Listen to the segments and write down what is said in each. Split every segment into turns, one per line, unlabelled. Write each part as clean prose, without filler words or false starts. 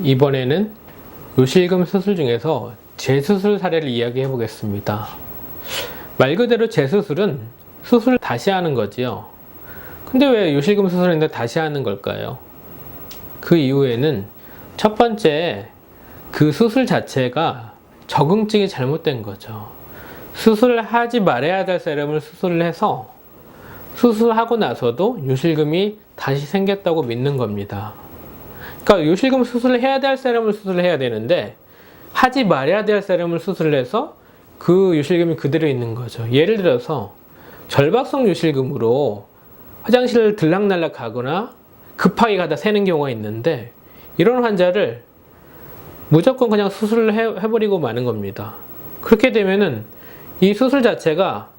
이번에는 요실금 수술 중에서 재수술 사례를 이야기해 보겠습니다. 말 그대로 재수술은 수술을 다시 하는 거지요. 근데 왜 요실금 수술인데 다시 하는 걸까요? 그 이유에는 첫 번째, 그 수술 자체가 적응증이 잘못된 거죠. 수술을 하지 말아야 될 세럼을 수술을 해서 수술하고 나서도 요실금이 다시 생겼다고 믿는 겁니다. 그러니까 요실금 수술을 해야 될 세럼을 수술을 해야 되는데 하지 말아야 될 세럼을 수술을 해서 그 요실금이 그대로 있는 거죠. 예를 들어서 절박성 요실금으로 화장실을 들락날락 가거나 급하게 가다 새는 경우가 있는데 이런 환자를 무조건 그냥 수술을 해버리고 마는 겁니다. 그렇게 되면은 이 수술 자체가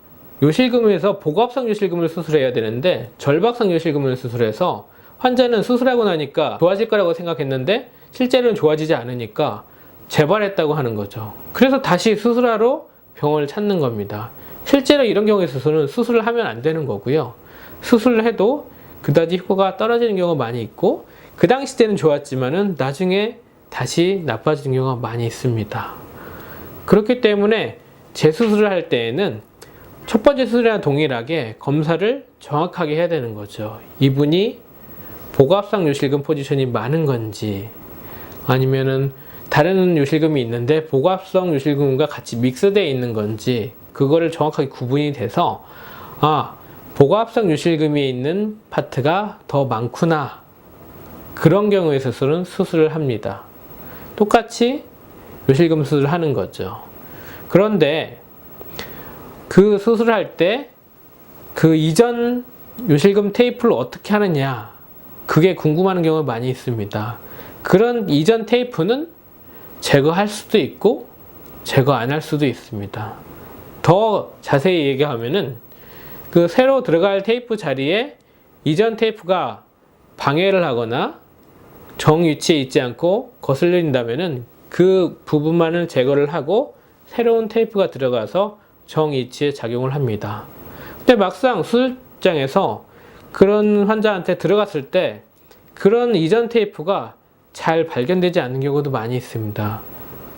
요실금에서 복압성 요실금을 수술해야 되는데 절박성 요실금을 수술해서 환자는 수술하고 나니까 좋아질 거라고 생각했는데 실제로는 좋아지지 않으니까 재발했다고 하는 거죠. 그래서 다시 수술하러 병원을 찾는 겁니다. 실제로 이런 경우에 있어서는 수술을 하면 안 되는 거고요. 수술을 해도 그다지 효과가 떨어지는 경우가 많이 있고 그 당시 때는 좋았지만은 나중에 다시 나빠지는 경우가 많이 있습니다. 그렇기 때문에 재수술을 할 때에는 첫 번째 수술이랑 동일하게 검사를 정확하게 해야 되는 거죠. 이분이 복압성 요실금 포지션이 많은 건지 아니면은 다른 요실금이 있는데 복압성 요실금과 같이 믹스되어 있는 건지 그거를 정확하게 구분이 돼서 복압성 요실금이 있는 파트가 더 많구나, 그런 경우에 있어서는 수술을 합니다. 똑같이 요실금 수술을 하는 거죠. 그런데 그 수술을 할 때 그 이전 요실금 테이프를 어떻게 하느냐, 그게 궁금한 경우가 많이 있습니다. 그런 이전 테이프는 제거할 수도 있고 제거 안 할 수도 있습니다. 더 자세히 얘기하면은 그 새로 들어갈 테이프 자리에 이전 테이프가 방해를 하거나 정 위치에 있지 않고 거슬린다면은 그 부분만을 제거를 하고 새로운 테이프가 들어가서 정 위치에 작용을 합니다. 근데 막상 수술장에서 그런 환자한테 들어갔을 때 그런 이전 테이프가 잘 발견되지 않는 경우도 많이 있습니다.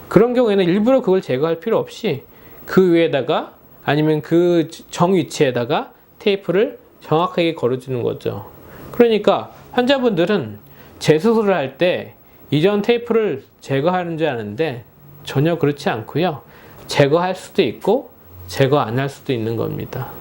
그런 경우에는 일부러 그걸 제거할 필요 없이 그 위에다가 아니면 그 정 위치에다가 테이프를 정확하게 걸어주는 거죠. 그러니까 환자분들은 재수술을 할 때 이전 테이프를 제거하는 줄 아는데 전혀 그렇지 않고요. 제거할 수도 있고 제거 안 할 수도 있는 겁니다.